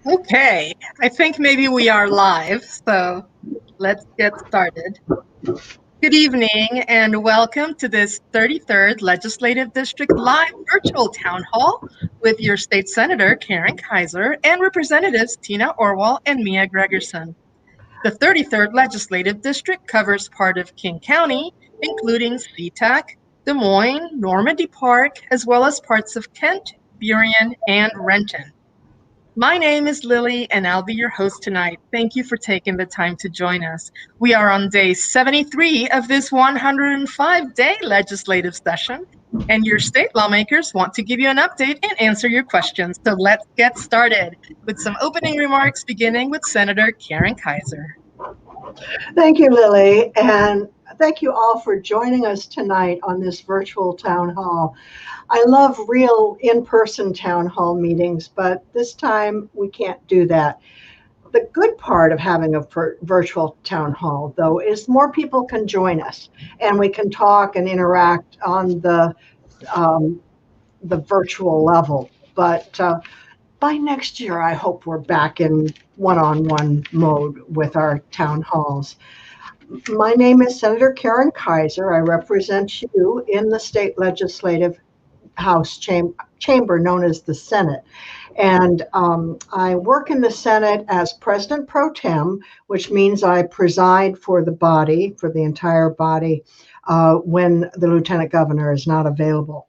Okay, I think maybe we are live, so let's get started. Good evening and welcome to this 33rd Legislative District Live Virtual Town Hall with your State Senator Karen Keiser and Representatives Tina Orwall and Mia Gregerson. The 33rd Legislative District covers part of King County, including SeaTac, Des Moines, Normandy Park, as well as parts of Kent, Burien, and Renton. My name is Lily, and I'll be your host tonight. Thank you for taking the time to join us. We are on day 73 of this 105-day legislative session, and your state lawmakers want to give you an update and answer your questions. So let's get started with some opening remarks, beginning with Senator Karen Keiser. Thank you, Lily, and thank you all for joining us tonight on this virtual town hall. I love real in-person town hall meetings, but this time we can't do that. The good part of having a virtual town hall, though, is more people can join us and we can talk and interact on the virtual level. But by next year, I hope we're back in one-on-one mode with our town halls. My name is Senator Karen Keiser. I represent you in the state legislative House chamber known as the Senate. And I work in the Senate as President Pro Tem, which means I preside for the body, for the entire body, when the Lieutenant Governor is not available.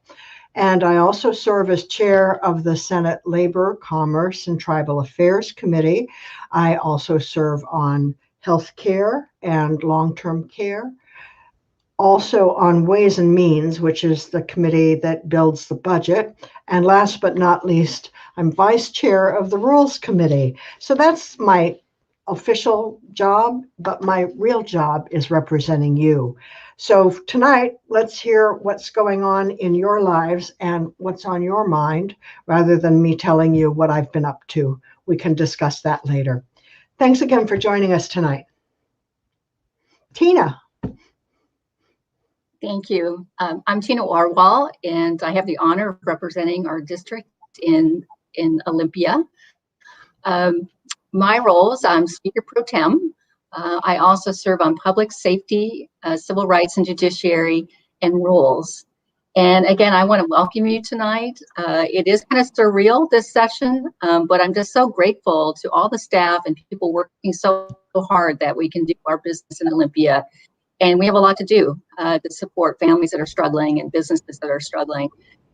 And I also serve as chair of the Senate Labor, Commerce, and Tribal Affairs Committee. I also serve on health care and long-term care. Also on Ways and Means, which is the committee that builds the budget. And last but not least, I'm vice chair of the Rules Committee. So that's my official job, but my real job is representing you. So tonight, let's hear what's going on in your lives and what's on your mind, rather than me telling you what I've been up to. We can discuss that later. Thanks again for joining us tonight. Tina. Thank you. I'm Tina Orwall, and I have the honor of representing our district in Olympia. My roles, I'm Speaker Pro Tem. I also serve on public safety, civil rights and judiciary, and rules. And again, I want to welcome you tonight. It is kind of surreal, this session, but I'm just so grateful to all the staff and people working so hard that we can do our business in Olympia. And we have a lot to do to support families that are struggling and businesses that are struggling.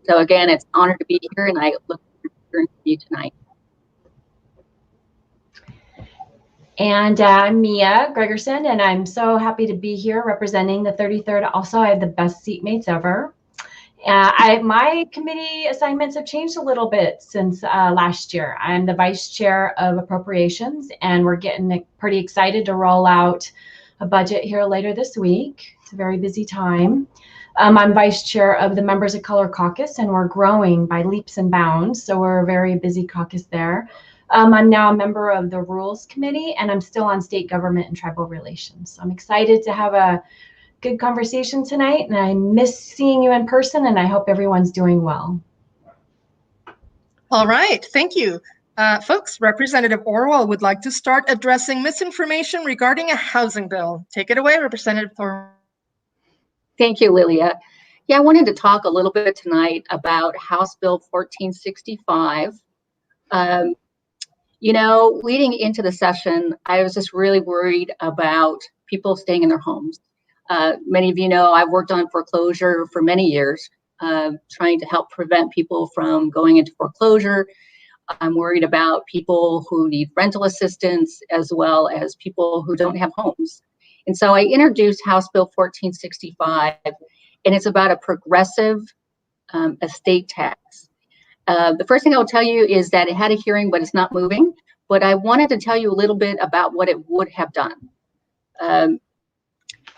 So again, it's an honor to be here, and I look forward to hearing from you tonight. And I'm Mia Gregerson, and I'm so happy to be here representing the 33rd. Also, I have the best seatmates ever. My committee assignments have changed a little bit since last year. I'm the vice chair of appropriations, and we're getting pretty excited to roll out a budget here later this week. It's a very busy time. I'm vice chair of the Members of Color Caucus, and we're growing by leaps and bounds. So we're a very busy caucus there. I'm now a member of the Rules Committee, and I'm still on state government and tribal relations. So I'm excited to have a good conversation tonight, and I miss seeing you in person, and I hope everyone's doing well. All right, thank you. Folks, Representative Orwall would like to start addressing misinformation regarding a housing bill. Take it away, Representative Orwall. Thank you, Lilia. Yeah, I wanted to talk a little bit tonight about House Bill 1465. You know, leading into the session, I was just really worried about people staying in their homes. Many of you know I've worked on foreclosure for many years, trying to help prevent people from going into foreclosure. I'm worried about people who need rental assistance, as well as people who don't have homes. And so I introduced House Bill 1465, and it's about a progressive estate tax. The first thing I'll tell you is that it had a hearing, but it's not moving. But I wanted to tell you a little bit about what it would have done.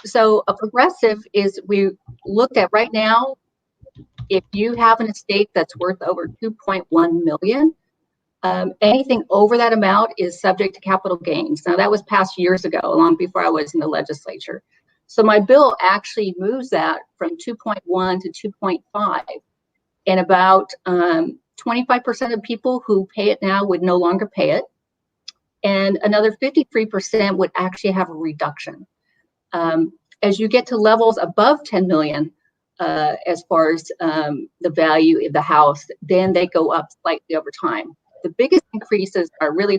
So a progressive is, we looked at right now, if you have an estate that's worth over 2.1 million, anything over that amount is subject to capital gains. Now that was passed years ago, long before I was in the legislature. So my bill actually moves that from 2.1 to 2.5, and about 25% of people who pay it now would no longer pay it. and another 53% would actually have a reduction. As you get to levels above 10 million, as far as the value of the house, then they go up slightly over time. The biggest increases are really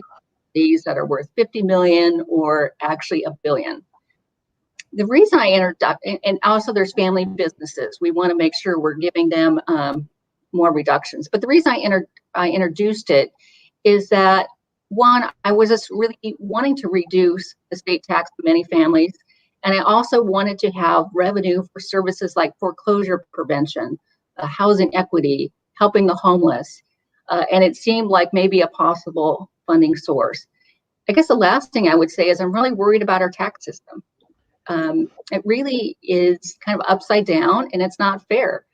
these that are worth 50 million or actually $1 billion. The reason I introduced, and also there's family businesses, we want to make sure we're giving them more reductions. But the reason I introduced it is that, one, I was just really wanting to reduce estate tax for many families. And I also wanted to have revenue for services like foreclosure prevention, housing equity, helping the homeless. And it seemed like maybe a possible funding source. I guess the last thing I would say is I'm really worried about our tax system. It really is kind of upside down and it's not fair.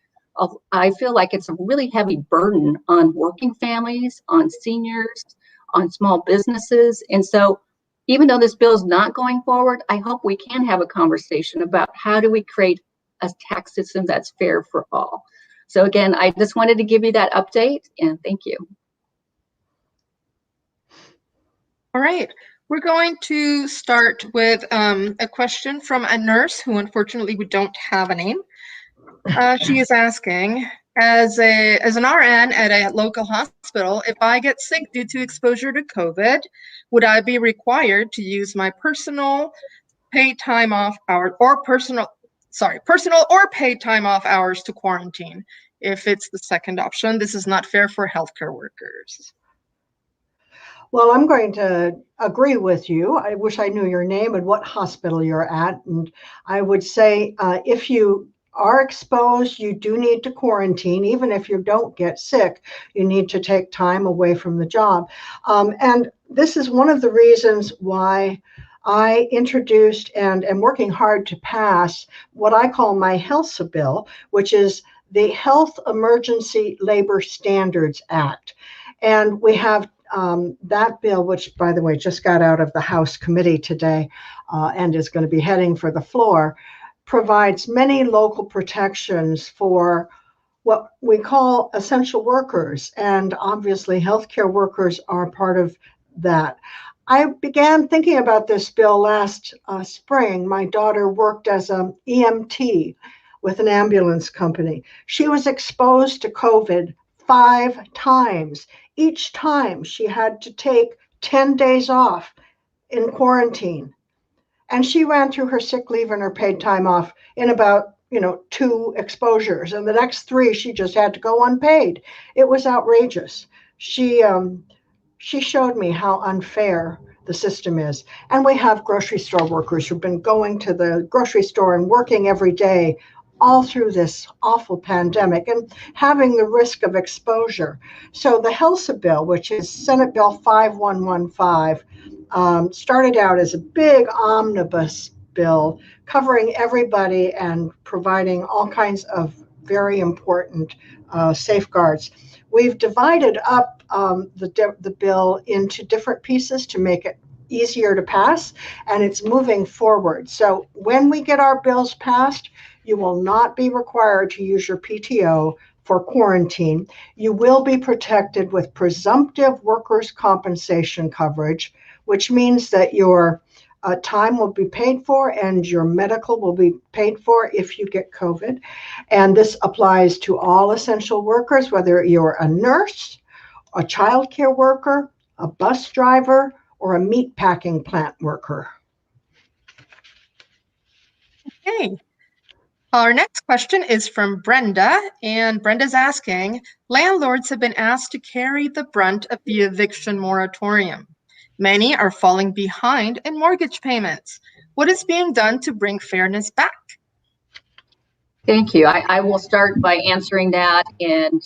I feel like it's a really heavy burden on working families, on seniors, on small businesses. And so even though this bill is not going forward, I hope we can have a conversation about how do we create a tax system that's fair for all. So again, I just wanted to give you that update and thank you. All right. We're going to start with a question from a nurse who unfortunately we don't have a name. She is asking, as an RN at a local hospital, if I get sick due to exposure to COVID, would I be required to use my personal paid time off hours or personal or paid time off hours to quarantine? If it's the second option, this is not fair for healthcare workers. Well, I'm going to agree with you. I wish I knew your name and what hospital you're at. And I would say if you are exposed, you do need to quarantine. Even if you don't get sick, you need to take time away from the job. And this is one of the reasons why I introduced and am working hard to pass what I call my HELSA bill, which is the Health Emergency Labor Standards Act. And we have that bill, which, by the way, just got out of the House committee today and is going to be heading for the floor, provides many local protections for what we call essential workers. And obviously, healthcare workers are part of that. I began thinking about this bill last spring. My daughter worked as an EMT with an ambulance company. She was exposed to COVID 5 times. Each time she had to take 10 days off in quarantine. And she ran through her sick leave and her paid time off in about 2 exposures. And the next 3, she just had to go unpaid. It was outrageous. She showed me how unfair the system is. And we have grocery store workers who've been going to the grocery store and working every day all through this awful pandemic and having the risk of exposure. So the HELSA bill, which is Senate Bill 5115, started out as a big omnibus bill covering everybody and providing all kinds of very important safeguards. We've divided up the bill into different pieces to make it easier to pass, and it's moving forward. So when we get our bills passed, you will not be required to use your PTO for quarantine. You will be protected with presumptive workers' compensation coverage, which means that your time will be paid for and your medical will be paid for if you get COVID. And this applies to all essential workers, whether you're a nurse, a childcare worker, a bus driver, or a meat packing plant worker. Okay. Our next question is from Brenda, and Brenda's asking, landlords have been asked to carry the brunt of the eviction moratorium. Many are falling behind in mortgage payments. What is being done to bring fairness back? Thank you. I will start by answering that. And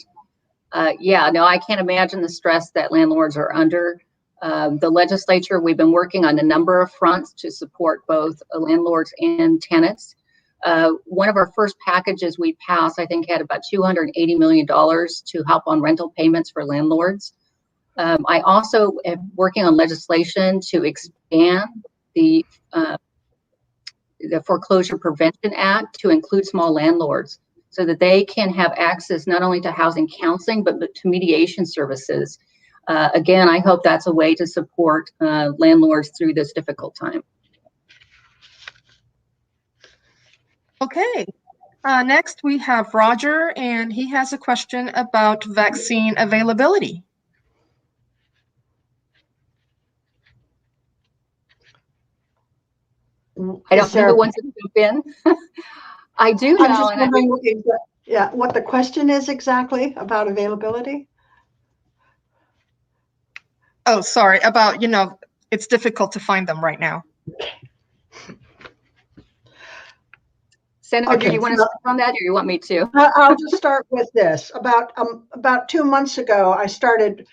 I can't imagine the stress that landlords are under. The legislature, we've been working on a number of fronts to support both landlords and tenants. One of our first packages we passed, I think, had about $280 million to help on rental payments for landlords. I also am working on legislation to expand the Foreclosure Prevention Act to include small landlords so that they can have access not only to housing counseling, but to mediation services Again, I hope that's a way to support landlords through this difficult time. Okay. Next, we have Roger, and he has a question about vaccine availability. I don't know who wants to jump in. I do know. I'm just wondering what the question is exactly about availability. Oh, sorry, about, it's difficult to find them right now. Senator, do you want to start on that, or you want me to? I'll just start with this. About 2 months ago, I started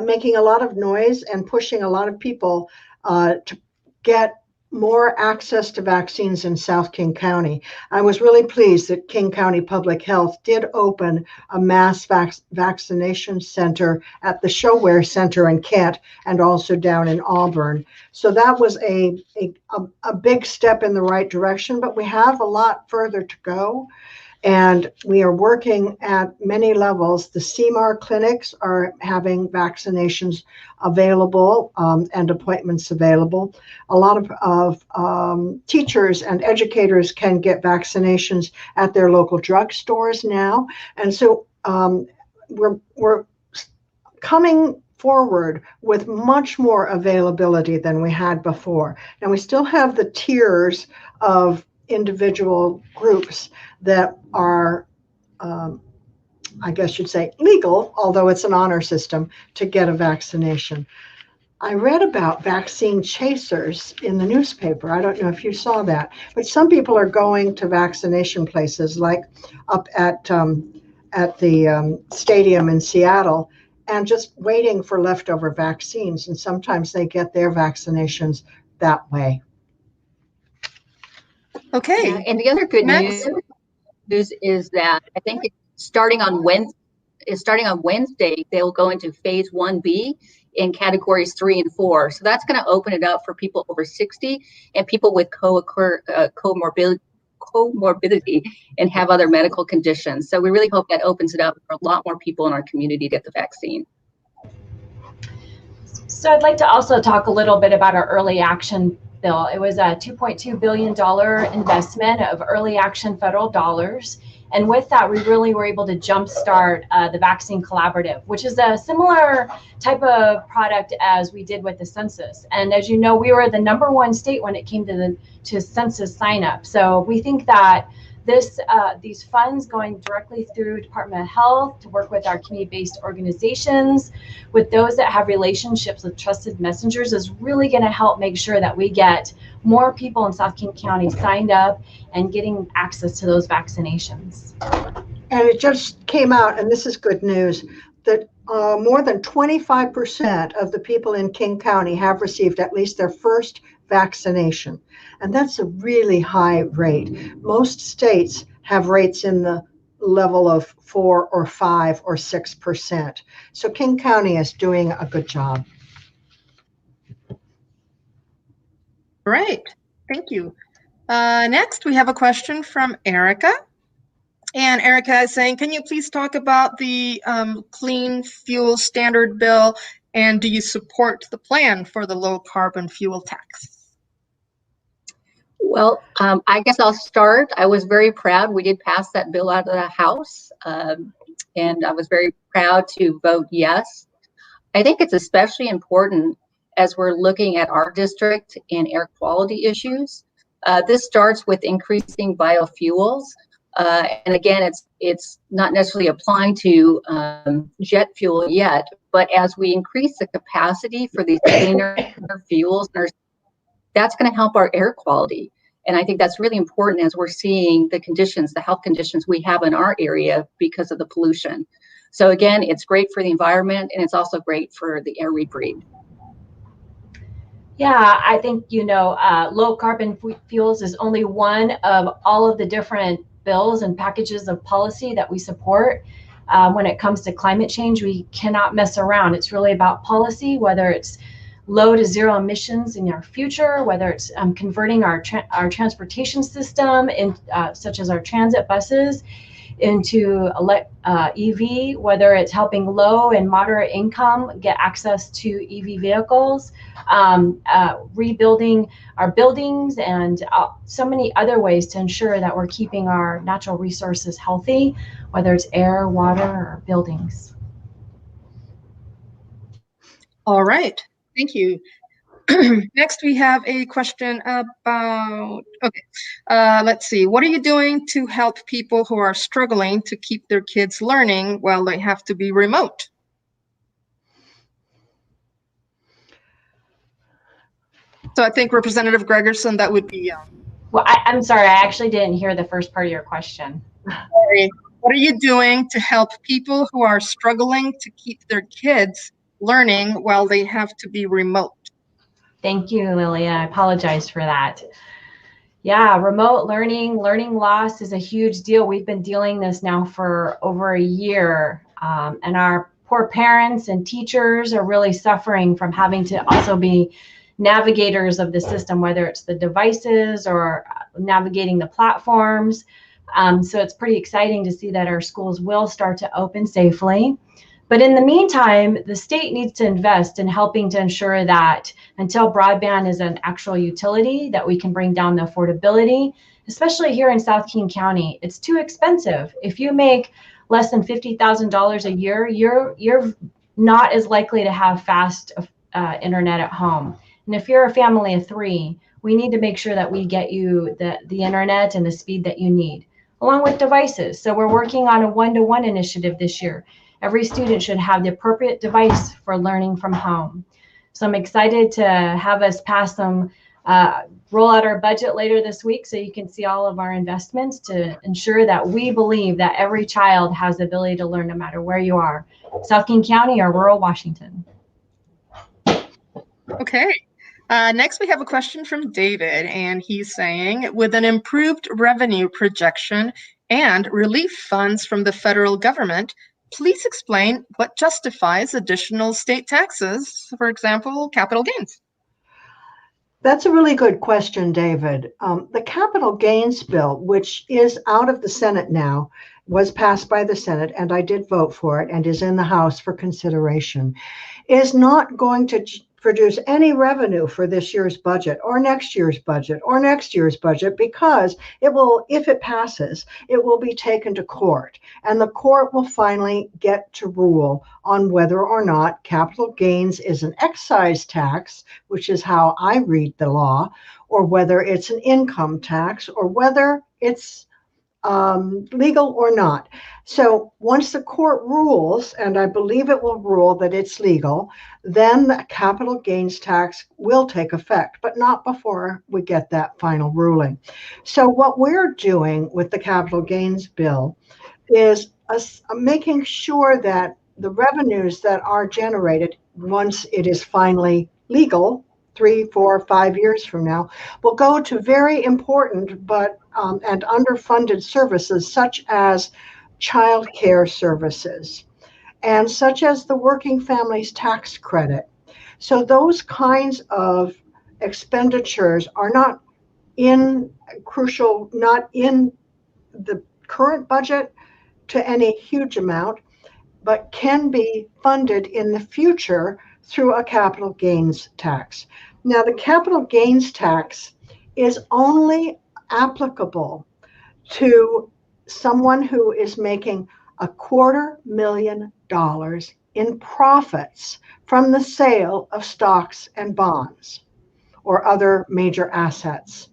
making a lot of noise and pushing a lot of people to get more access to vaccines in South King County. I was really pleased that King County Public Health did open a mass vaccination center at the Showware Center in Kent and also down in Auburn. So that was a big step in the right direction, but we have a lot further to go. And we are working at many levels. The CMAR clinics are having vaccinations available and appointments available. A lot of teachers and educators can get vaccinations at their local drugstores now. And so we're coming forward with much more availability than we had before. Now, we still have the tiers of individual groups that are, I guess you'd say, legal, although it's an honor system, to get a vaccination. I read about vaccine chasers in the newspaper. I don't know if you saw that, but some people are going to vaccination places like up at the stadium in Seattle and just waiting for leftover vaccines. And sometimes they get their vaccinations that way. Okay. Yeah, and the other good news is that I think starting on Wednesday, they'll go into phase 1B in categories 3 and 4. So that's going to open it up for people over 60 and people with comorbidity and have other medical conditions. So we really hope that opens it up for a lot more people in our community to get the vaccine. So I'd like to also talk a little bit about our early action bill. It was a $2.2 billion investment of early action federal dollars. And with that, we really were able to jumpstart the Vaccine Collaborative, which is a similar type of product as we did with the census. And as you know, we were the #1 state when it came to census sign up. So we think that these funds going directly through Department of Health to work with our community-based organizations, with those that have relationships with trusted messengers, is really going to help make sure that we get more people in South King County signed up and getting access to those vaccinations. And it just came out, and this is good news, that more than 25% of the people in King County have received at least their first vaccination. And that's a really high rate. Most states have rates in the level of 4 or 5 or 6%. So King County is doing a good job. Great, thank you. Next, we have a question from Erica. And Erica is saying, can you please talk about the Clean Fuel Standard Bill, and do you support the plan for the low carbon fuel tax? Well, I guess I'll start. I was very proud. We did pass that bill out of the House, and I was very proud to vote yes. I think it's especially important as we're looking at our district and air quality issues. This starts with increasing biofuels. And again, it's not necessarily applying to jet fuel yet, but as we increase the capacity for these cleaner fuels, that's going to help our air quality. And I think that's really important as we're seeing the conditions, the health conditions we have in our area because of the pollution. So again, it's great for the environment, and it's also great for the air we breathe. Yeah, I think, low carbon fuels is only one of all of the different bills and packages of policy that we support. When it comes to climate change, we cannot mess around. It's really about policy, whether it's low to zero emissions in our future, whether it's converting our transportation system, such as our transit buses. into EV, whether it's helping low and moderate income get access to EV vehicles, rebuilding our buildings, and so many other ways to ensure that we're keeping our natural resources healthy, whether it's air, water, or buildings. All right, thank you. Next, we have a question about, let's see. What are you doing to help people who are struggling to keep their kids learning while they have to be remote? So I think Representative Gregerson, that would be. Well, I'm sorry, I actually didn't hear the first part of your question. Sorry. What are you doing to help people who are struggling to keep their kids learning while they have to be remote? Thank you, Lily. I apologize for that. Yeah, remote learning loss is a huge deal. We've been dealing this now for over a year, and our poor parents and teachers are really suffering from having to also be navigators of the system, whether it's the devices or navigating the platforms. So it's pretty exciting to see that our schools will start to open safely. But in the meantime, the state needs to invest in helping to ensure that until broadband is an actual utility, that we can bring down the affordability, especially here in South King County. It's too expensive. If you make less than $50,000 a year, you're not as likely to have fast internet at home. And if you're a family of three, we need to make sure that we get you the internet and the speed that you need, along with devices. So we're working on a one-to-one initiative this year. Every student should have the appropriate device for learning from home. So I'm excited to have us pass some, roll out our budget later this week so you can see all of our investments to ensure that we believe that every child has the ability to learn no matter where you are, South King County or rural Washington. Okay. Next, we have a question from David, and he's saying, with an improved revenue projection and relief funds from the federal government, please explain what justifies additional state taxes, for example, capital gains. That's a really good question, David. The capital gains bill, which is out of the Senate now, was passed by the Senate, and I did vote for it, and is in the House for consideration, is not going to produce any revenue for this year's budget or next year's budget or next year's budget, because it will, if it passes, it will be taken to court, and the court will finally get to rule on whether or not capital gains is an excise tax, which is how I read the law, or whether it's an income tax, or whether it's legal or not. So once the court rules, and I believe it will rule that it's legal, then the capital gains tax will take effect, but not before we get that final ruling. So what we're doing with the capital gains bill is making sure that the revenues that are generated once it is finally legal, 3, 4, 5 years from now, will go to very important but and underfunded services, such as child care services and such as the Working Families Tax Credit. So those kinds of expenditures are not in the current budget to any huge amount, but can be funded in the future through a capital gains tax. Now, the capital gains tax is only applicable to someone who is making $250,000 in profits from the sale of stocks and bonds or other major assets.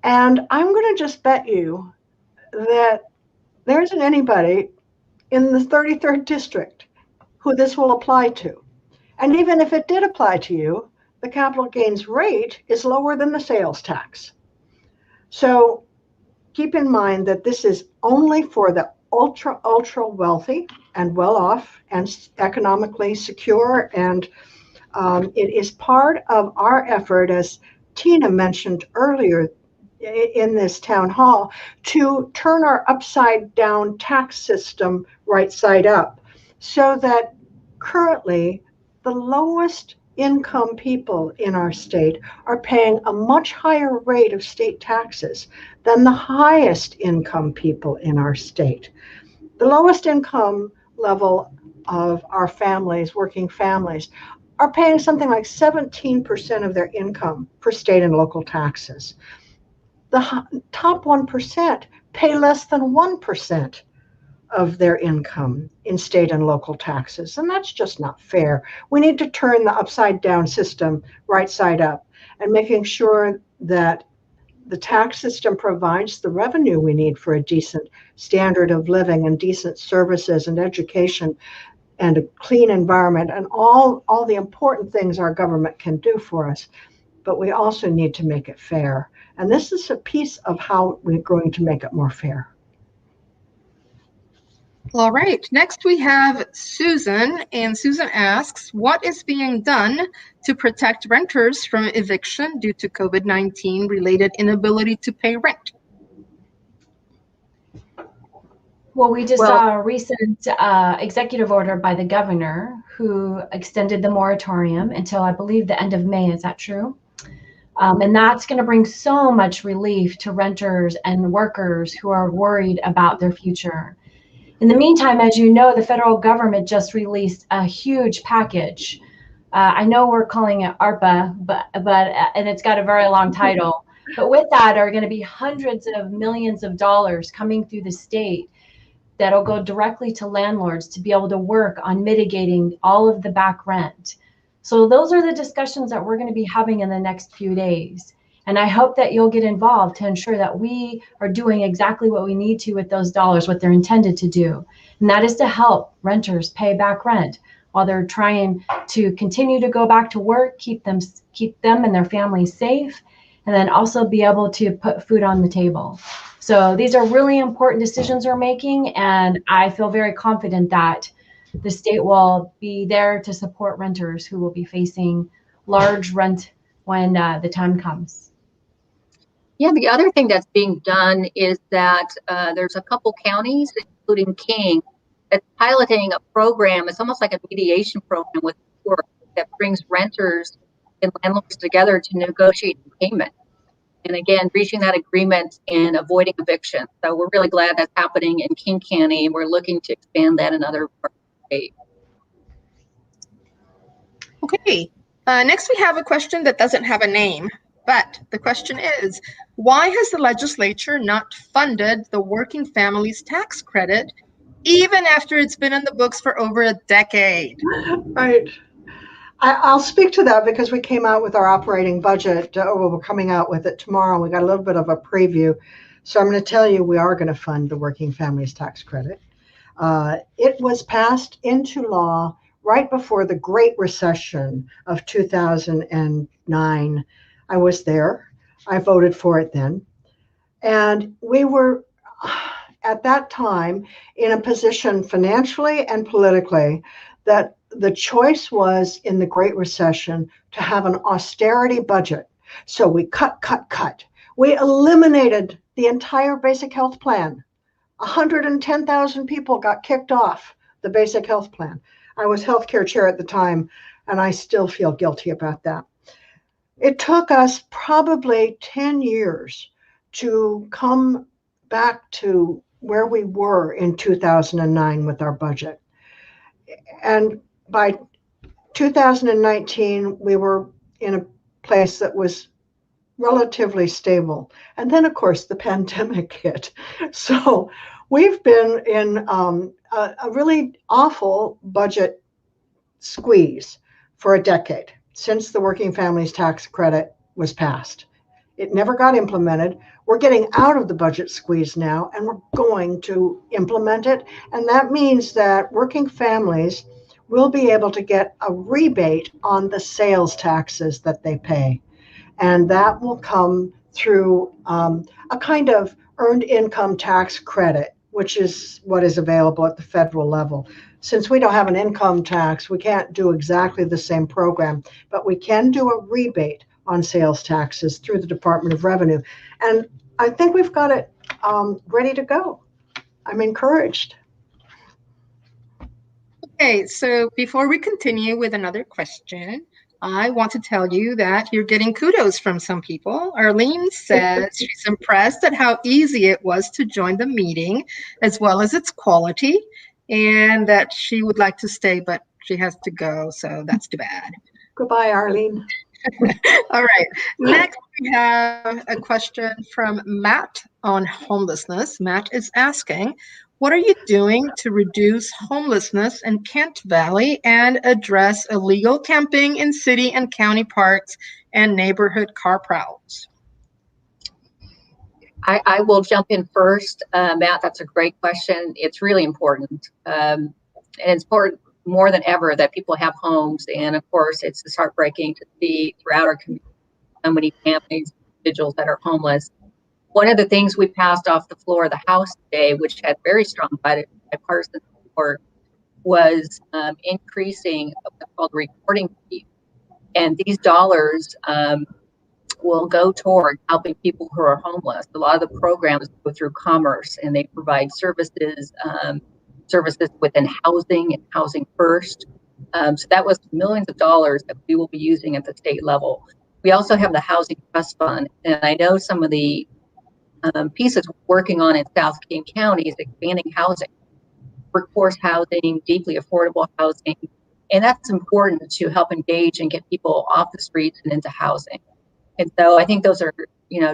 And I'm going to just bet you that there isn't anybody in the 33rd district who this will apply to. And even if it did apply to you, the capital gains rate is lower than the sales tax. So keep in mind that this is only for the ultra wealthy and well off and economically secure. And it is part of our effort, as Tina mentioned earlier in this town hall, to turn our upside down tax system right side up, so that currently the lowest income people in our state are paying a much higher rate of state taxes than the highest income people in our state. The lowest income level of our families, working families, are paying something like 17% of their income for state and local taxes. The top 1% pay less than 1% of their income in state and local taxes. And that's just not fair. We need to turn the upside down system right side up and making sure that the tax system provides the revenue we need for a decent standard of living and decent services and education and a clean environment and all the important things our government can do for us. But we also need to make it fair. And this is a piece of how we're going to make it more fair. All right, next we have Susan, and Susan asks, what is being done to protect renters from eviction due to COVID-19 related inability to pay rent? Well, we just saw a recent executive order by the governor who extended the moratorium until I believe the end of May. Is that true? And that's going to bring so much relief to renters and workers who are worried about their future. In the meantime, as you know, the federal government just released a huge package. I know we're calling it ARPA, but and it's got a very long title. But with that are going to be hundreds of millions of dollars coming through the state that'll go directly to landlords to be able to work on mitigating all of the back rent. So those are the discussions that we're going to be having in the next few days. And I hope that you'll get involved to ensure that we are doing exactly what we need to with those dollars, what they're intended to do. And that is to help renters pay back rent while they're trying to continue to go back to work, keep them and their families safe, and then also be able to put food on the table. So these are really important decisions we're making, and I feel very confident that the state will be there to support renters who will be facing large rent when the time comes. Yeah, the other thing that's being done is that there's a couple counties, including King, that's piloting a program. It's almost like a mediation program with court that brings renters and landlords together to negotiate payment. And again, reaching that agreement and avoiding eviction. So we're really glad that's happening in King County, and we're looking to expand that in other parts of the state. Okay, next we have a question that doesn't have a name. But the question is, why has the legislature not funded the working families tax credit even after it's been in the books for over a decade? Right. I'll speak to that because we came out with our operating budget. We're coming out with it tomorrow. We got a little bit of a preview. So I'm going to tell you we are going to fund the working families tax credit. It was passed into law right before the Great Recession of 2009. I was there. I voted for it then. And we were, at that time, in a position financially and politically that the choice was in the Great Recession to have an austerity budget. So we cut. We eliminated the entire basic health plan. 110,000 people got kicked off the basic health plan. I was healthcare chair at the time, and I still feel guilty about that. It took us probably 10 years to come back to where we were in 2009 with our budget. And by 2019, we were in a place that was relatively stable. And then, of course, the pandemic hit. So we've been in a really awful budget squeeze for a decade since the Working Families Tax Credit was passed. It never got implemented. We're getting out of the budget squeeze now, and we're going to implement it. And that means that working families will be able to get a rebate on the sales taxes that they pay. And that will come through a kind of earned income tax credit, which is what is available at the federal level. Since we don't have an income tax, we can't do exactly the same program, but we can do a rebate on sales taxes through the Department of Revenue. And I think we've got it ready to go. I'm encouraged. Okay, so before we continue with another question, I want to tell you that you're getting kudos from some people. Arlene says she's impressed at how easy it was to join the meeting, as well as its quality, and that she would like to stay, but she has to go, so that's too bad. Goodbye, Arlene. All right. Next, we have a question from Matt on homelessness. Matt is asking, what are you doing to reduce homelessness in Kent Valley and address illegal camping in city and county parks and neighborhood car prowls? I will jump in first. Matt, that's a great question. It's really important. And it's important more than ever that people have homes. And of course, it's just heartbreaking to see throughout our community so many families, individuals that are homeless. One of the things we passed off the floor of the House today, which had very strong bipartisan support, was increasing what's called recording fees. And these dollars will go toward helping people who are homeless. A lot of the programs go through Commerce, and they provide services, services within housing and housing first. So that was millions of dollars that we will be using at the state level. We also have the Housing Trust Fund, and I know some of the pieces we're working on in South King County is expanding housing, workforce housing, deeply affordable housing, and that's important to help engage and get people off the streets and into housing. And so I think those are,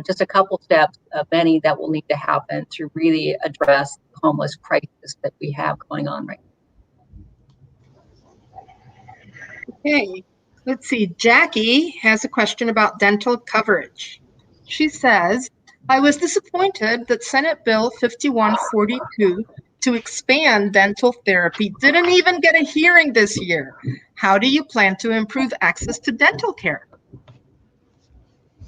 just a couple steps of many that will need to happen to really address the homeless crisis that we have going on right now. Okay, let's see. Jackie has a question about dental coverage. She says, I was disappointed that Senate Bill 5142 to expand dental therapy didn't even get a hearing this year. How do you plan to improve access to dental care?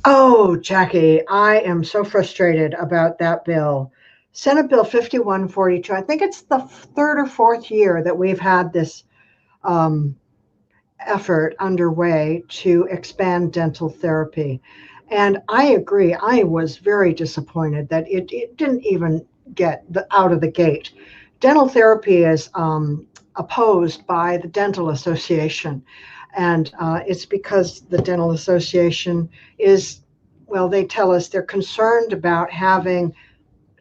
Oh, Jackie, I am so frustrated about that bill. Senate Bill 5142, I think it's the third or fourth year that we've had this effort underway to expand dental therapy. And I agree, I was very disappointed that it didn't even get out of the gate. Dental therapy is opposed by the Dental Association. And it's because the Dental Association is, well, they tell us they're concerned about having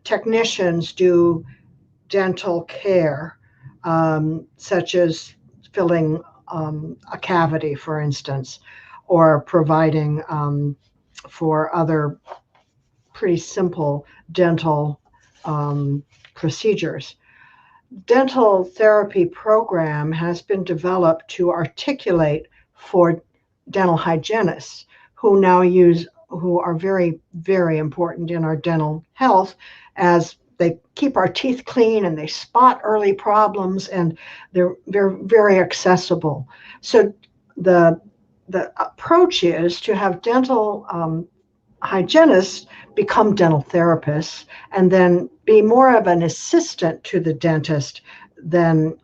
technicians do dental care, such as filling a cavity, for instance, or providing for other pretty simple dental procedures. Dental therapy program has been developed to articulate for dental hygienists who are very, very important in our dental health, as they keep our teeth clean and they spot early problems, and they're very accessible. So the approach is to have dental hygienists become dental therapists and then be more of an assistant to the dentist than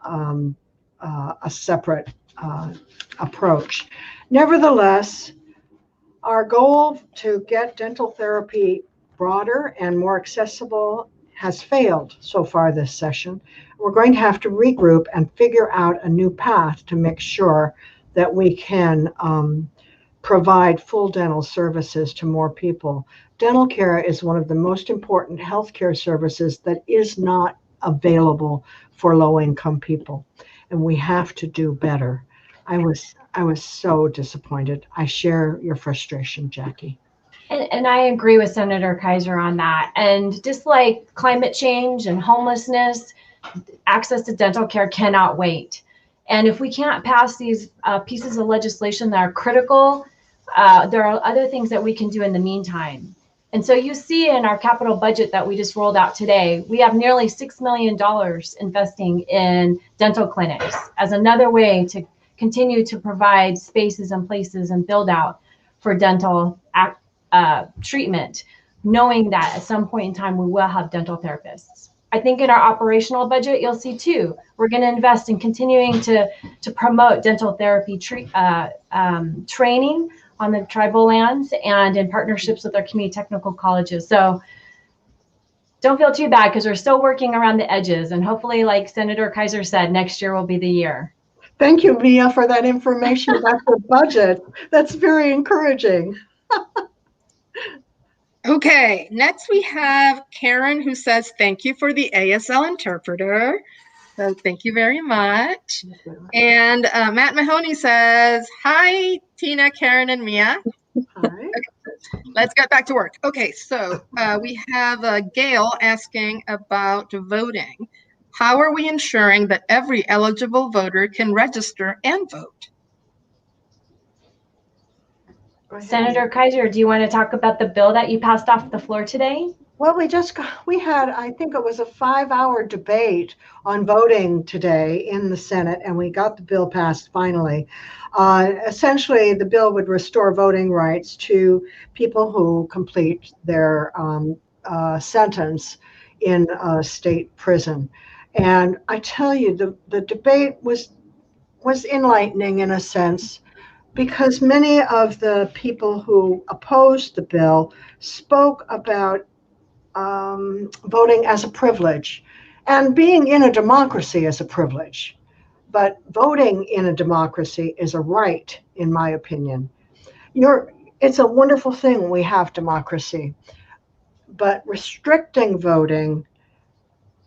a separate approach. Nevertheless, our goal to get dental therapy broader and more accessible has failed so far this session. We're going to have to regroup and figure out a new path to make sure that we can provide full dental services to more people. Dental care is one of the most important healthcare services that is not available for low-income people, and we have to do better. I was so disappointed. I share your frustration, Jackie. And I agree with Senator Keiser on that. And just like climate change and homelessness, access to dental care cannot wait. And if we can't pass these pieces of legislation that are critical, there are other things that we can do in the meantime. And so you see in our capital budget that we just rolled out today, we have nearly $6 million investing in dental clinics as another way to continue to provide spaces and places and build out for dental treatment, knowing that at some point in time we will have dental therapists. I think in our operational budget, you'll see too, we're going to invest in continuing to promote dental therapy training on the tribal lands and in partnerships with our community technical colleges. So don't feel too bad because we're still working around the edges, and hopefully, like Senator Keiser said, next year will be the year. Thank you, Mia, for that information about the budget. That's very encouraging. Okay, next we have Karen, who says, thank you for the ASL interpreter. So thank you very much. And Matt Mahoney says, hi, Tina, Karen, and Mia. Hi. Okay, let's get back to work. Okay, so we have Gail asking about voting. How are we ensuring that every eligible voter can register and vote? Senator Keiser, do you want to talk about the bill that you passed off the floor today? Well, we had, I think it was a 5-hour debate on voting today in the Senate, and we got the bill passed finally. Essentially, the bill would restore voting rights to people who complete their sentence in a state prison. And I tell you, the debate was enlightening in a sense, because many of the people who opposed the bill spoke about voting as a privilege, and being in a democracy is a privilege. But voting in a democracy is a right, in my opinion. It's a wonderful thing we have democracy, but restricting voting,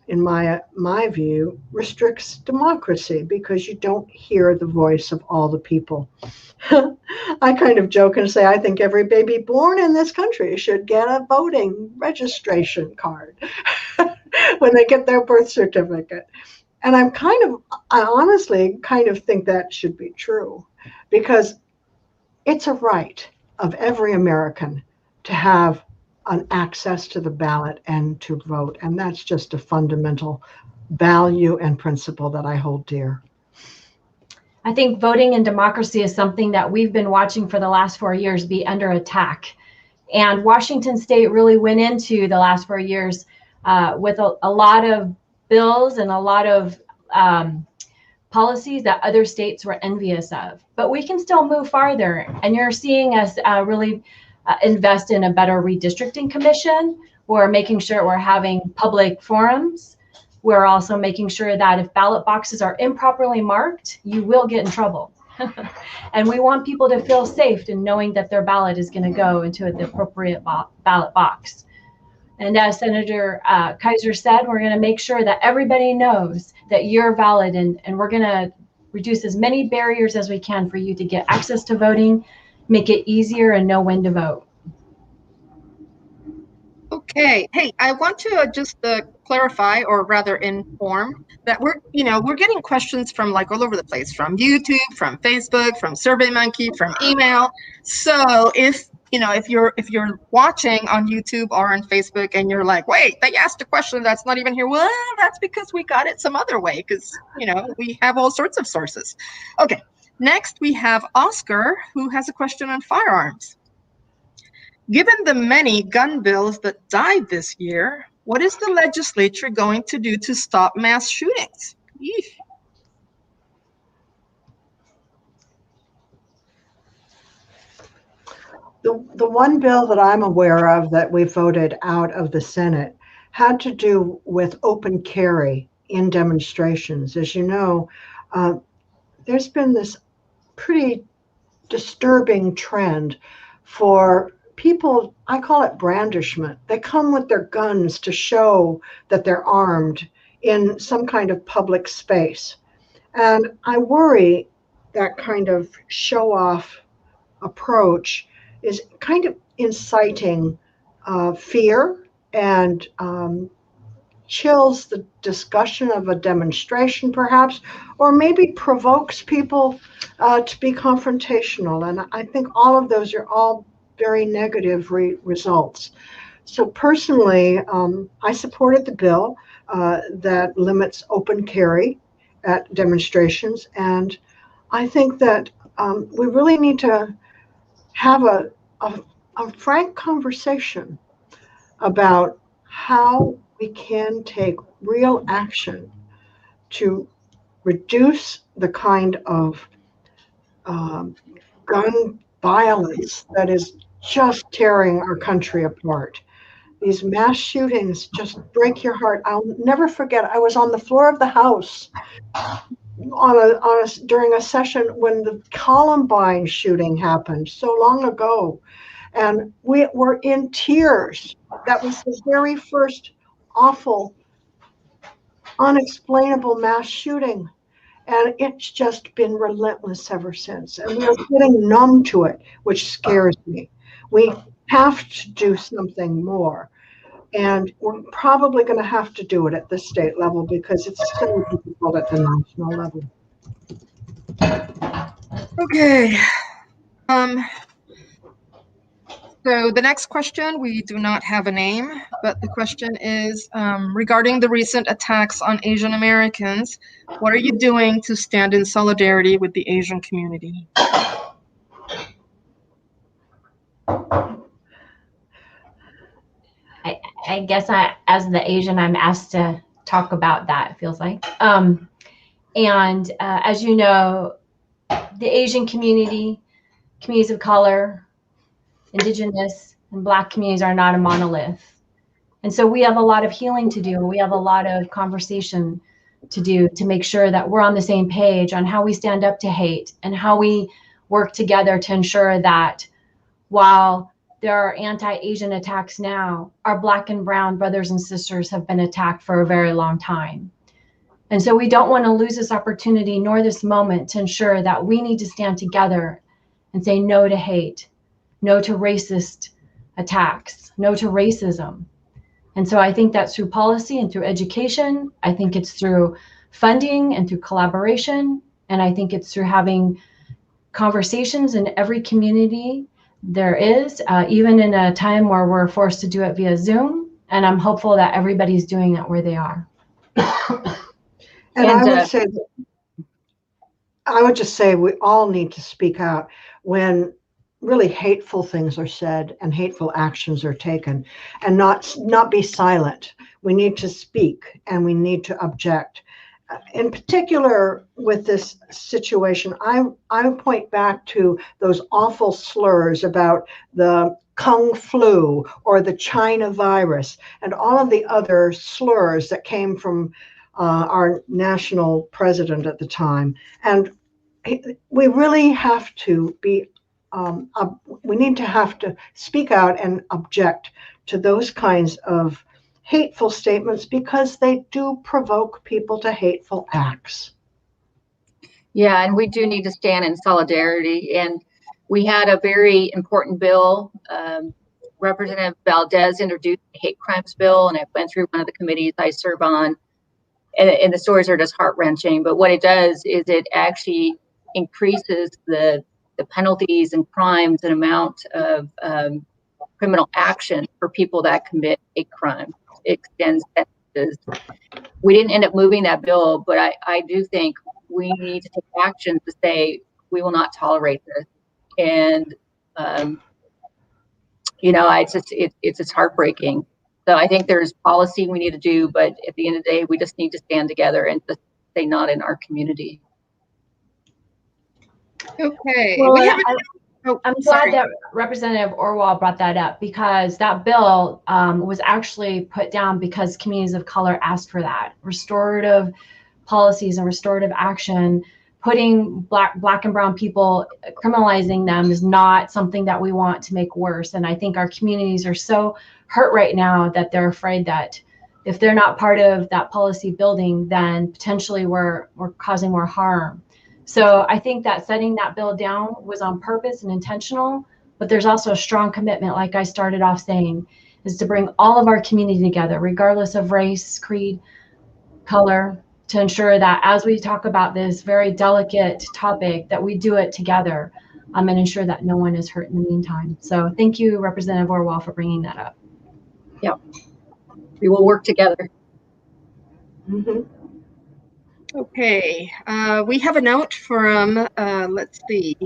in my view, restricts democracy, because you don't hear the voice of all the people. I kind of joke and say I think every baby born in this country should get a voting registration card when they get their birth certificate. And I honestly kind of think that should be true, because it's a right of every American to have an access to the ballot and to vote. And that's just a fundamental value and principle that I hold dear. I think voting in democracy is something that we've been watching for the last 4 years be under attack. And Washington State really went into the last 4 years with a lot of bills and a lot of policies that other states were envious of. But we can still move farther. And you're seeing us really invest in a better redistricting commission. We're making sure we're having public forums. We're also making sure that if ballot boxes are improperly marked, you will get in trouble. And we want people to feel safe in knowing that their ballot is going to go into the appropriate ballot box. And as Senator Keiser said, we're going to make sure that everybody knows that you're valid, and we're going to reduce as many barriers as we can for you to get access to voting, make it easier, and know when to vote. Okay. Hey, I want to just clarify, or rather inform, that we're getting questions from like all over the place, from YouTube, from Facebook, from SurveyMonkey, from email. So if you're watching on YouTube or on Facebook and you're like, wait, they asked a question that's not even here. Well, that's because we got it some other way, because we have all sorts of sources. Okay. Next, we have Oscar, who has a question on firearms. Given the many gun bills that died this year, what is the legislature going to do to stop mass shootings? Eesh. The one bill that I'm aware of that we voted out of the Senate had to do with open carry in demonstrations. As you know, there's been this pretty disturbing trend for people, I call it brandishment. They come with their guns to show that they're armed in some kind of public space. And I worry that kind of show-off approach is kind of inciting fear and chills the discussion of a demonstration, perhaps, or maybe provokes people to be confrontational. And I think all of those are all very negative results. So personally, I supported the bill that limits open carry at demonstrations. And I think that we really need to have a frank conversation about how we can take real action to reduce the kind of gun violence that is just tearing our country apart. These mass shootings just break your heart. I'll never forget, I was on the floor of the House during a session when the Columbine shooting happened so long ago, and we were in tears. That was the very first awful, unexplainable mass shooting. And it's just been relentless ever since. And we're getting numb to it, which scares me. We have to do something more. And we're probably going to have to do it at the state level because it's so difficult at the national level. Okay. So the next question, we do not have a name, but the question is regarding the recent attacks on Asian Americans, what are you doing to stand in solidarity with the Asian community? I guess as the Asian, I'm asked to talk about that, it feels like. As you know, the Asian community, communities of color, Indigenous and Black communities are not a monolith. And so we have a lot of healing to do. We have a lot of conversation to do to make sure that we're on the same page on how we stand up to hate and how we work together to ensure that while there are anti-Asian attacks now, our Black and brown brothers and sisters have been attacked for a very long time. And so we don't want to lose this opportunity nor this moment to ensure that we need to stand together and say no to hate, no to racist attacks, no to racism. And so I think that's through policy and through education. I think it's through funding and through collaboration. And I think it's through having conversations in every community there is, even in a time where we're forced to do it via Zoom. And I'm hopeful that everybody's doing that where they are. And I would just say we all need to speak out when really hateful things are said and hateful actions are taken, and not be silent. We need to speak and we need to object. In particular, with this situation, I point back to those awful slurs about the Kung flu or the China virus and all of the other slurs that came from our national president at the time. And we really have to be, we need to have to speak out and object to those kinds of hateful statements because they do provoke people to hateful acts. Yeah, and we do need to stand in solidarity. And we had a very important bill. Representative Valdez introduced the hate crimes bill, and I went through one of the committees I serve on. And the stories are just heart-wrenching. But what it does is it actually increases the penalties and crimes and amount of criminal action for people that commit hate crimes. It extends sentences. We didn't end up moving that bill, but I do think we need to take action to say we will not tolerate this. And it's just heartbreaking. So I think there's policy we need to do, but at the end of the day, we just need to stand together and just say not in our community. Okay. Well, I'm glad that Representative Orwall brought that up because that bill was actually put down because communities of color asked for that. Restorative policies and restorative action, putting black and brown people, criminalizing them is not something that we want to make worse. And I think our communities are so hurt right now that they're afraid that if they're not part of that policy building, then potentially we're causing more harm. So I think that setting that bill down was on purpose and intentional, but there's also a strong commitment, like I started off saying, is to bring all of our community together, regardless of race, creed, color, to ensure that as we talk about this very delicate topic, that we do it together and ensure that no one is hurt in the meantime. So thank you, Representative Orwall, for bringing that up. Yep. We will work together. Mm-hmm. Okay, we have a note from, let's see,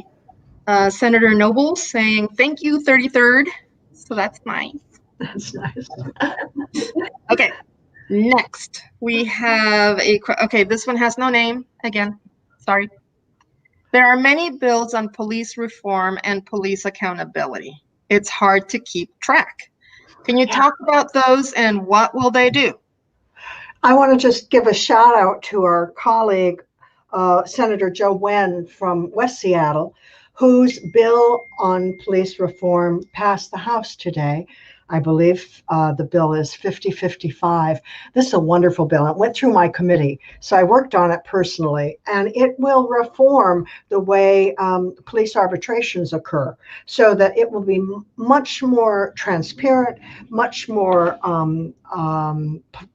Senator Noble saying, thank you, 33rd. So that's nice. That's nice. Okay, next we have okay, this one has no name again, sorry. There are many bills on police reform and police accountability. It's hard to keep track. Can you talk about those and what will they do? I want to just give a shout out to our colleague, Senator Joe Wen from West Seattle, whose bill on police reform passed the House today. I believe the bill is 5055. This is a wonderful bill. It went through my committee, so I worked on it personally, and it will reform the way police arbitrations occur so that it will be much more transparent, much more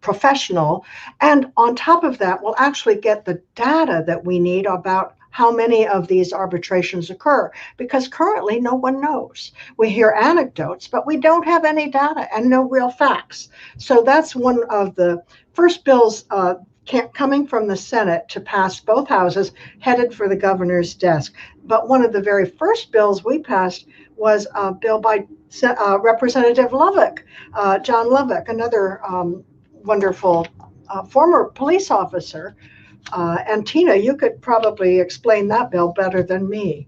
professional, and on top of that, we'll actually get the data that we need about how many of these arbitrations occur, because currently no one knows. We hear anecdotes, but we don't have any data and no real facts. So that's one of the first bills coming from the Senate to pass both houses, headed for the governor's desk. But one of the very first bills we passed was a bill by Representative Lovick, John Lovick, another wonderful former police officer. And Tina, you could probably explain that bill better than me.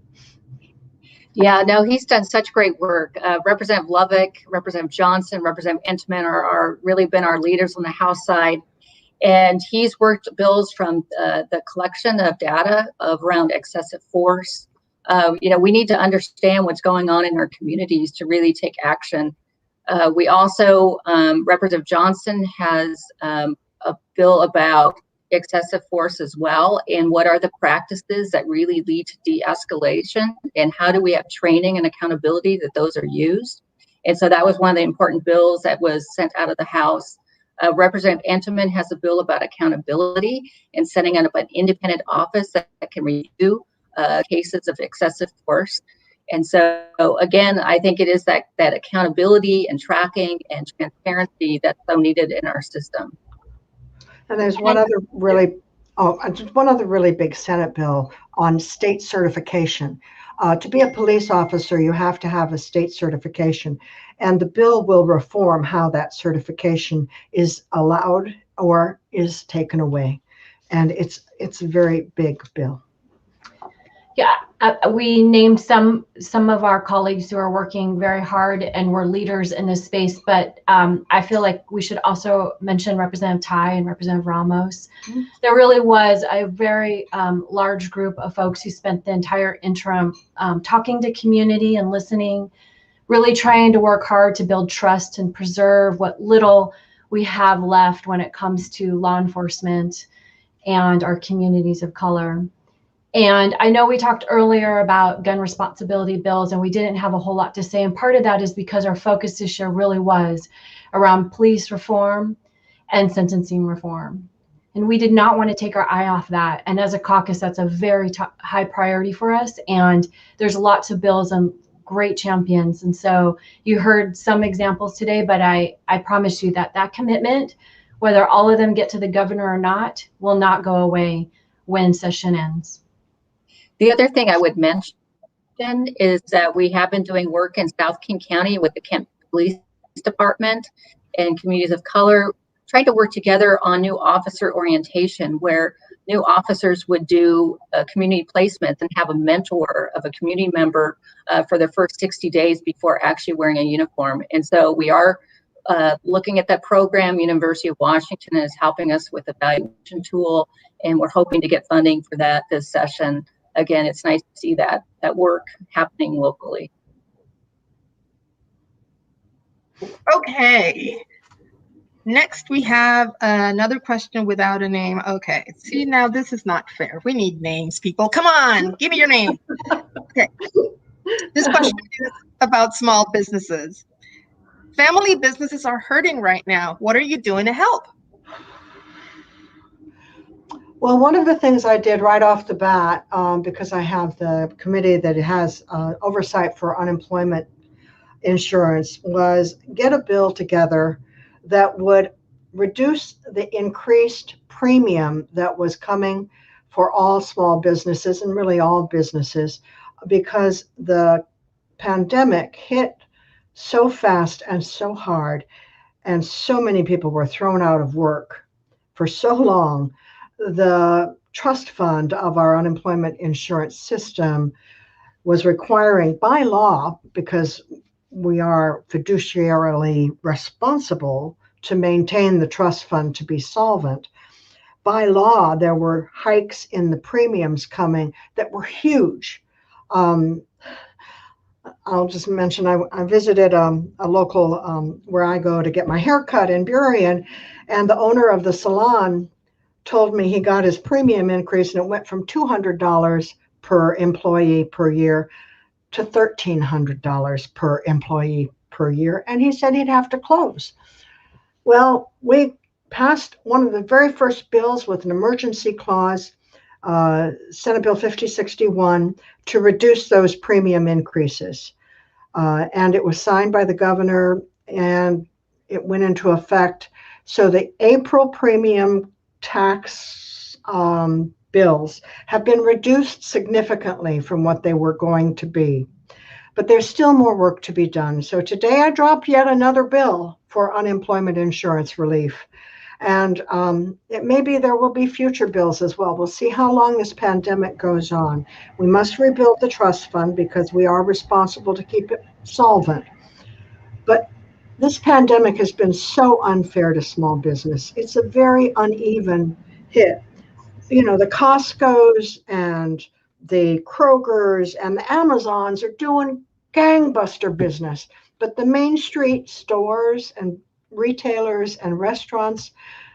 Yeah, no, he's done such great work. Representative Lovick, Representative Johnson, Representative Entman are really been our leaders on the House side. And he's worked bills from the collection of data around excessive force. We need to understand what's going on in our communities to really take action. We also, Representative Johnson has a bill about excessive force as well, and what are the practices that really lead to de-escalation, and how do we have training and accountability that those are used. And so that was one of the important bills that was sent out of the House. Representative Entman has a bill about accountability and setting up an independent office that can review cases of excessive force. And so again, I think it is that accountability and tracking and transparency that's so needed in our system. And there's one other really big Senate bill on state certification. To be a police officer, you have to have a state certification, and the bill will reform how that certification is allowed or is taken away. And it's a very big bill. Yeah, we named some of our colleagues who are working very hard and were leaders in this space, but I feel like we should also mention Representative Tai and Representative Ramos. Mm-hmm. There really was a very large group of folks who spent the entire interim talking to community and listening, really trying to work hard to build trust and preserve what little we have left when it comes to law enforcement and our communities of color. And I know we talked earlier about gun responsibility bills, and we didn't have a whole lot to say. And part of that is because our focus this year really was around police reform and sentencing reform. And we did not want to take our eye off that. And as a caucus, that's a very high priority for us. And there's lots of bills and great champions. And so you heard some examples today, but I promise you that commitment, whether all of them get to the governor or not, will not go away when session ends. The other thing I would mention is that we have been doing work in South King County with the Kent Police Department and communities of color, trying to work together on new officer orientation, where new officers would do community placements and have a mentor of a community member for their first 60 days before actually wearing a uniform. And so we are looking at that program. University of Washington is helping us with the evaluation tool, and we're hoping to get funding for that this session. Again, it's nice to see that work happening locally. Okay. Next, we have another question without a name. Okay. See, now this is not fair. We need names, people. Come on, give me your name. Okay. This question is about small businesses. Family businesses are hurting right now. What are you doing to help? Well, one of the things I did right off the bat, because I have the committee that has oversight for unemployment insurance, was get a bill together that would reduce the increased premium that was coming for all small businesses and really all businesses, because the pandemic hit so fast and so hard, and so many people were thrown out of work for so long. The trust fund of our unemployment insurance system was requiring by law, because we are fiduciarily responsible to maintain the trust fund to be solvent, by law, there were hikes in the premiums coming that were huge. I'll just mention I visited a local where I go to get my hair cut in Burien, and the owner of the salon told me he got his premium increase and it went from $200 per employee per year to $1,300 per employee per year, and he said he'd have to close. Well, we passed one of the very first bills with an emergency clause, Senate Bill 5061, to reduce those premium increases. And it was signed by the governor and it went into effect. So the April premium tax bills have been reduced significantly from what they were going to be. But there's still more work to be done. So today I dropped yet another bill for unemployment insurance relief. And it may be there will be future bills as well. We'll see how long this pandemic goes on. We must rebuild the trust fund because we are responsible to keep it solvent. But this pandemic has been so unfair to small business. It's a very uneven hit. You know, the Costco's and the Kroger's and the Amazons are doing gangbuster business, but the Main Street stores and retailers and restaurants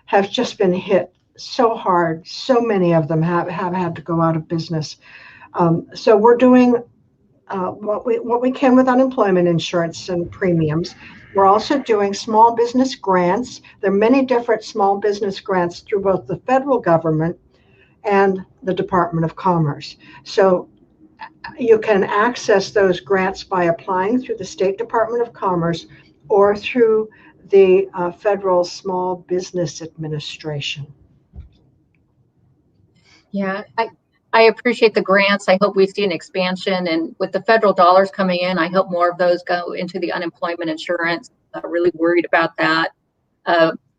have just been hit so hard. So many of them have had to go out of business. So we're doing what we can with unemployment insurance and premiums. We're also doing small business grants. There are many different small business grants through both the federal government and the Department of Commerce. So you can access those grants by applying through the State Department of Commerce or through the Federal Small Business Administration. Yeah, I appreciate the grants. I hope we see an expansion, and with the federal dollars coming in, I hope more of those go into the unemployment insurance. I'm really worried about that.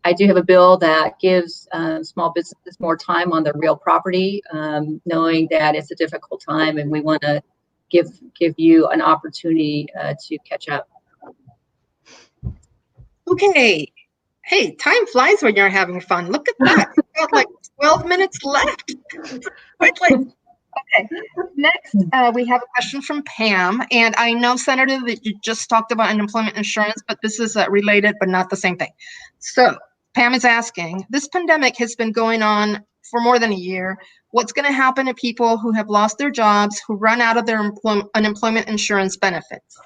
I do have a bill that gives small businesses more time on their real property, knowing that it's a difficult time, and we want to give you an opportunity to catch up. Okay. Hey, time flies when you're having fun. Look at that. We've got like 12 minutes left. Quickly. Okay. Next, we have a question from Pam. And I know, Senator, that you just talked about unemployment insurance, but this is related, but not the same thing. So Pam is asking, this pandemic has been going on for more than a year. What's going to happen to people who have lost their jobs, who run out of their unemployment insurance benefits?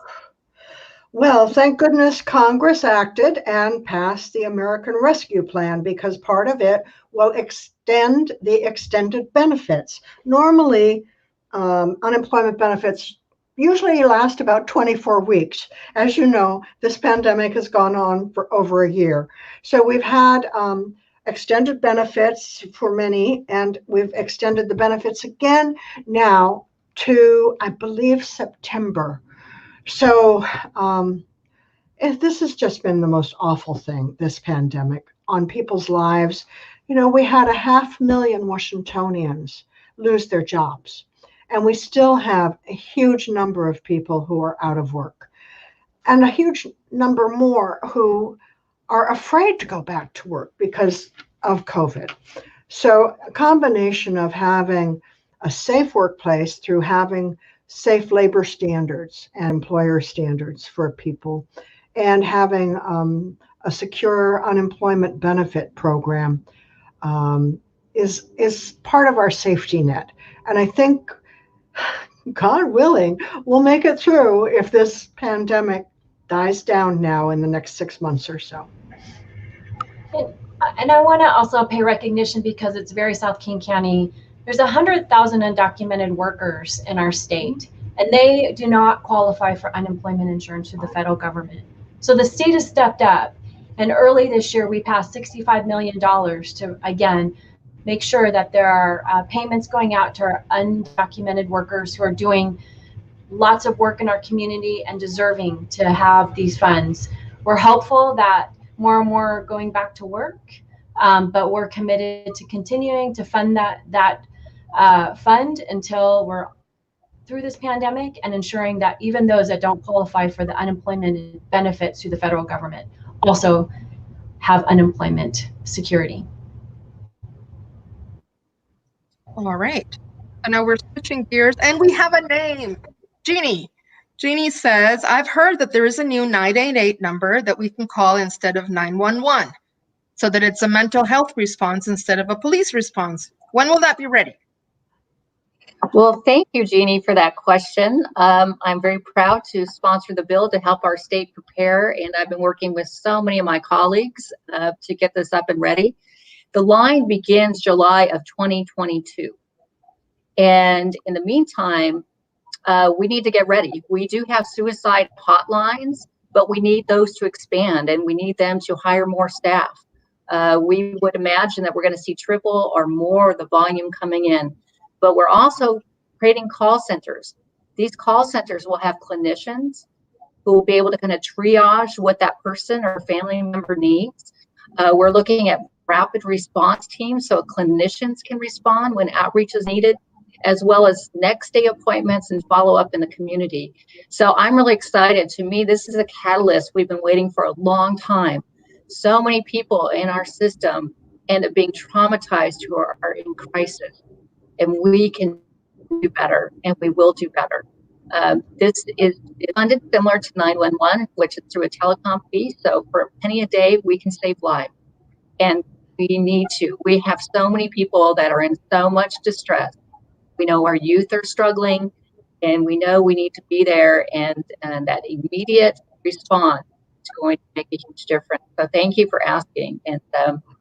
Well, thank goodness Congress acted and passed the American Rescue Plan, because part of it will extend the extended benefits. Normally, unemployment benefits usually last about 24 weeks. As you know, this pandemic has gone on for over a year. So we've had extended benefits for many, and we've extended the benefits again now to, I believe, September. So this has just been the most awful thing, this pandemic, on people's lives. You know, we had 500,000 Washingtonians lose their jobs, and we still have a huge number of people who are out of work, and a huge number more who are afraid to go back to work because of COVID. So a combination of having a safe workplace through having safe labor standards and employer standards for people, and having a secure unemployment benefit program is part of our safety net. And I think, God willing, we'll make it through if this pandemic dies down now in the next 6 months or so. And I want to also pay recognition, because it's very South King County. There's 100,000 undocumented workers in our state, and they do not qualify for unemployment insurance through the federal government. So the state has stepped up, and early this year we passed $65 million to, again, make sure that there are payments going out to our undocumented workers who are doing lots of work in our community and deserving to have these funds. We're hopeful that more and more are going back to work, but we're committed to continuing to fund that fund until we're through this pandemic, and ensuring that even those that don't qualify for the unemployment benefits through the federal government also have unemployment security. All right. So now we're switching gears and we have a name. Jeannie. Jeannie says, I've heard that there is a new 988 number that we can call instead of 911 so that it's a mental health response instead of a police response. When will that be ready? Well, thank you, Jeannie, for that question. I'm very proud to sponsor the bill to help our state prepare, and I've been working with so many of my colleagues to get this up and ready. The line begins July of 2022. And in the meantime, we need to get ready. We do have suicide hotlines, but we need those to expand and we need them to hire more staff. We would imagine that we're going to see triple or more the volume coming in, but we're also creating call centers. These call centers will have clinicians who will be able to kind of triage what that person or family member needs. We're looking at rapid response teams so clinicians can respond when outreach is needed, as well as next day appointments and follow up in the community. So I'm really excited. To me, this is a catalyst we've been waiting for a long time. So many people in our system end up being traumatized who are in crisis, and we can do better, and we will do better. This is funded similar to 911, which is through a telecom fee. So for a penny a day, we can save lives. And we need to. We have so many people that are in so much distress. We know our youth are struggling, and we know we need to be there, and that immediate response is going to make a huge difference. So thank you for asking, and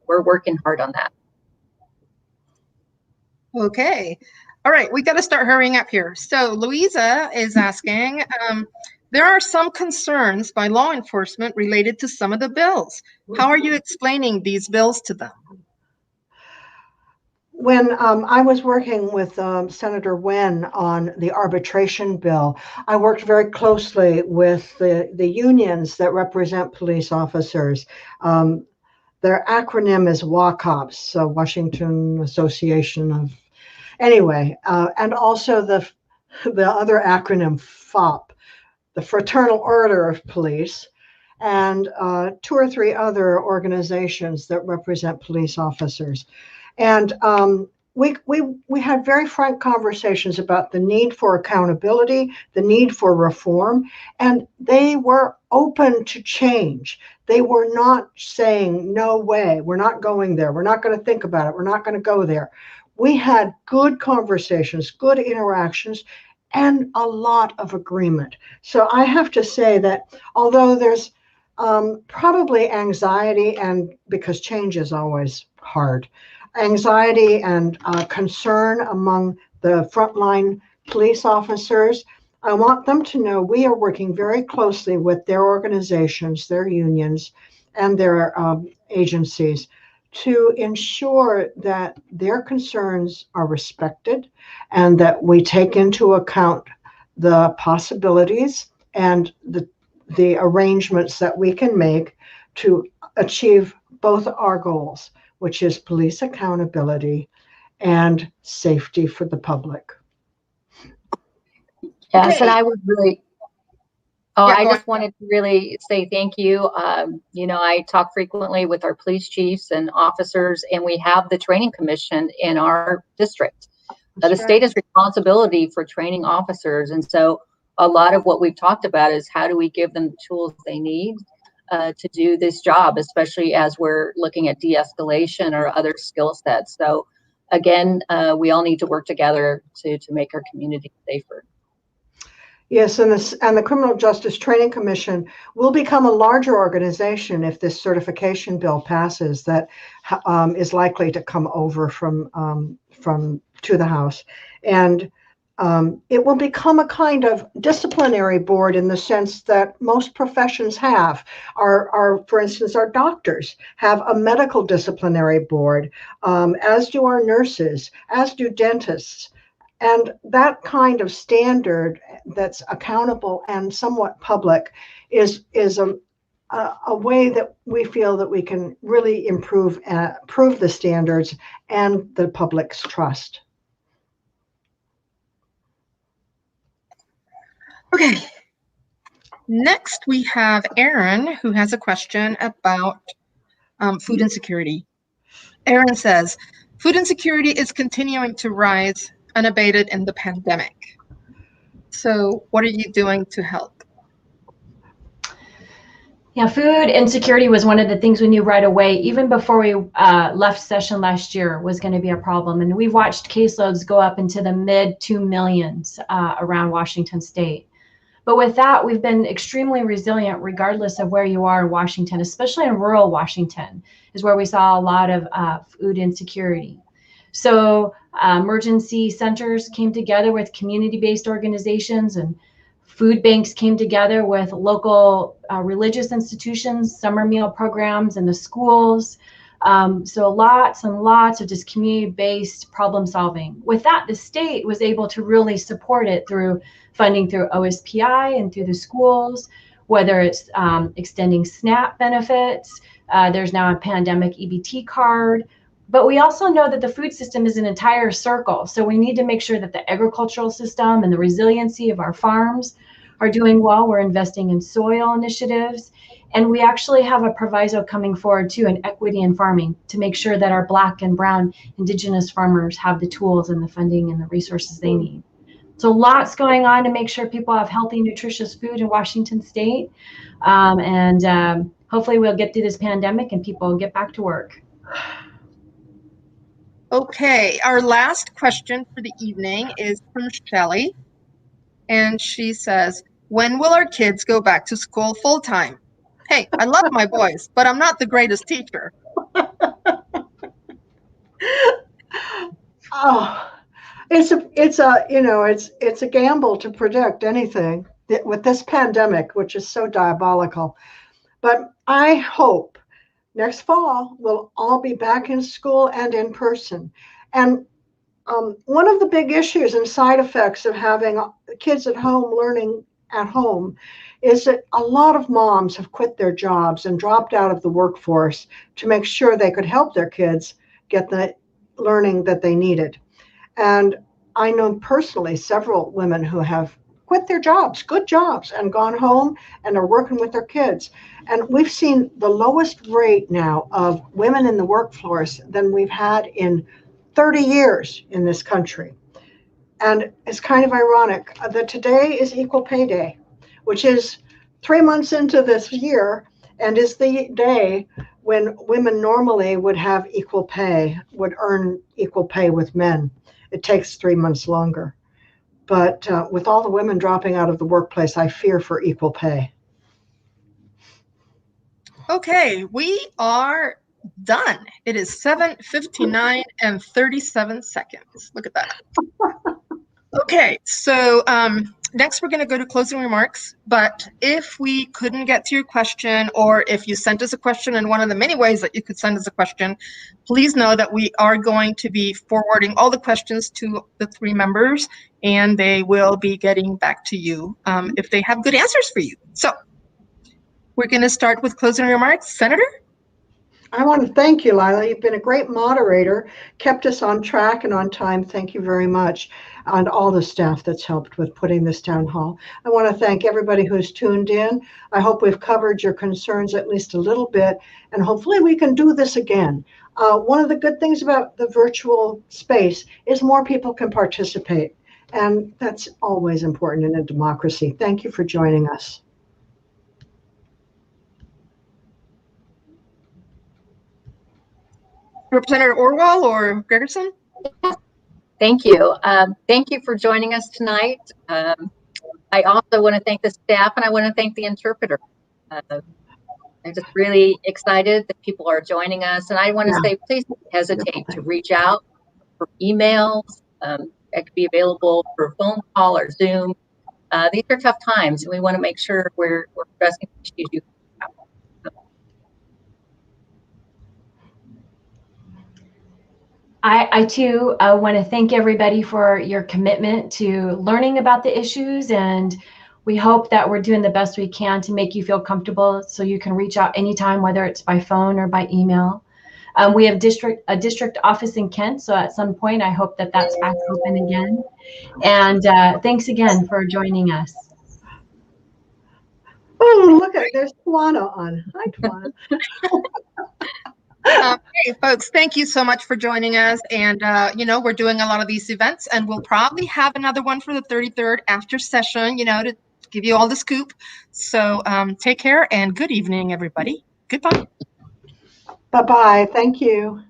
we're working hard on that. Okay. All right, we got to start hurrying up here. So Louisa is asking, there are some concerns by law enforcement related to some of the bills. How are you explaining these bills to them? When I was working with Senator Wen on the arbitration bill, I worked very closely with the unions that represent police officers. Their acronym is WACOPS, so Washington Association of, anyway, and also the other acronym FOP, the Fraternal Order of Police, and 2 or 3 other organizations that represent police officers. And we had very frank conversations about the need for accountability, the need for reform, and they were open to change. They were not saying, no way, we're not going there. We're not going to think about it. We're not going to go there. We had good conversations, good interactions, and a lot of agreement. So I have to say that although there's probably anxiety, and because change is always hard, anxiety and concern among the frontline police officers, I want them to know we are working very closely with their organizations, their unions, and their agencies to ensure that their concerns are respected and that we take into account the possibilities and the arrangements that we can make to achieve both our goals, which is police accountability and safety for the public. Yes, and I would really, I just ahead. wanted to really say thank you. You know, I talk frequently with our police chiefs and officers, and we have the training commission in our district. The state has responsibility for training officers, and so a lot of what we've talked about is how do we give them the tools they need to do this job, especially as we're looking at de-escalation or other skill sets. So again, we all need to work together to make our community safer. Yes, and the Criminal Justice Training Commission will become a larger organization if this certification bill passes that is likely to come over from to the House. And it will become a kind of disciplinary board in the sense that most professions have. For instance, our doctors have a medical disciplinary board, as do our nurses, as do dentists. And that kind of standard that's accountable and somewhat public is a way that we feel that we can really improve the standards and the public's trust. Okay. Next, we have Aaron, who has a question about food insecurity. Aaron says, food insecurity is continuing to rise unabated in the pandemic. So what are you doing to help? Yeah, food insecurity was one of the things we knew right away, even before we left session last year, was going to be a problem. And we've watched caseloads go up into the mid 2 millions around Washington state. But with that, we've been extremely resilient regardless of where you are in Washington, especially in rural Washington, is where we saw a lot of food insecurity. So emergency centers came together with community-based organizations, and food banks came together with local religious institutions, summer meal programs in the schools. So lots and lots of just community-based problem solving. With that, the state was able to really support it through funding through OSPI and through the schools, whether it's extending SNAP benefits. There's now a pandemic EBT card. But we also know that the food system is an entire circle. So we need to make sure that the agricultural system and the resiliency of our farms are doing well. We're investing in soil initiatives. And we actually have a proviso coming forward too in equity in farming to make sure that our Black and Brown Indigenous farmers have the tools and the funding and the resources they need. So lots going on to make sure people have healthy, nutritious food in Washington state. Hopefully we'll get through this pandemic and people will get back to work. Okay, our last question for the evening is from Shelley. And she says, when will our kids go back to school full time? Hey, I love my boys, but I'm not the greatest teacher. Oh, it's a gamble to predict anything with this pandemic, which is so diabolical. But I hope next fall we'll all be back in school and in person. And one of the big issues and side effects of having kids at home learning at home is that a lot of moms have quit their jobs and dropped out of the workforce to make sure they could help their kids get the learning that they needed. And I know personally several women who have quit their jobs, good jobs, and gone home and are working with their kids. And we've seen the lowest rate now of women in the workforce than we've had in 30 years in this country. And it's kind of ironic that today is Equal Pay Day, which is 3 months into this year and is the day when women normally would have equal pay, would earn equal pay with men. It takes 3 months longer. But with all the women dropping out of the workplace, I fear for equal pay. Okay, we are done. It is 7:59 and 37 seconds. Look at that. Okay, so next we're going to go to closing remarks. But if we couldn't get to your question, or if you sent us a question in one of the many ways that you could send us a question, please know that we are going to be forwarding all the questions to the 3 members, and they will be getting back to you if they have good answers for you. So we're going to start with closing remarks. Senator? I want to thank you, Lila. You've been a great moderator, kept us on track and on time. Thank you very much. And all the staff that's helped with putting this town hall. I want to thank everybody who's tuned in. I hope we've covered your concerns at least a little bit, and hopefully we can do this again. One of the good things about the virtual space is more people can participate, and that's always important in a democracy. Thank you for joining us. Representative Orwall or Gregerson? Thank you. Thank you for joining us tonight. I also want to thank the staff, and I want to thank the interpreter. I'm just really excited that people are joining us. And I want to say, please don't hesitate to reach out for emails. That could be available for phone call or Zoom. These are tough times, and we want to make sure we're addressing issues you have. I too want to thank everybody for your commitment to learning about the issues, and we hope that we're doing the best we can to make you feel comfortable so you can reach out anytime, whether it's by phone or by email. We have a district office in Kent, so at some point I hope that that's back open again. And thanks again for joining us. Oh, look at there's Tawana on. Hi, Tawana. Hey, folks, thank you so much for joining us. And, we're doing a lot of these events, and we'll probably have another one for the 33rd after session, to give you all the scoop. So take care and good evening, everybody. Goodbye. Bye-bye. Thank you.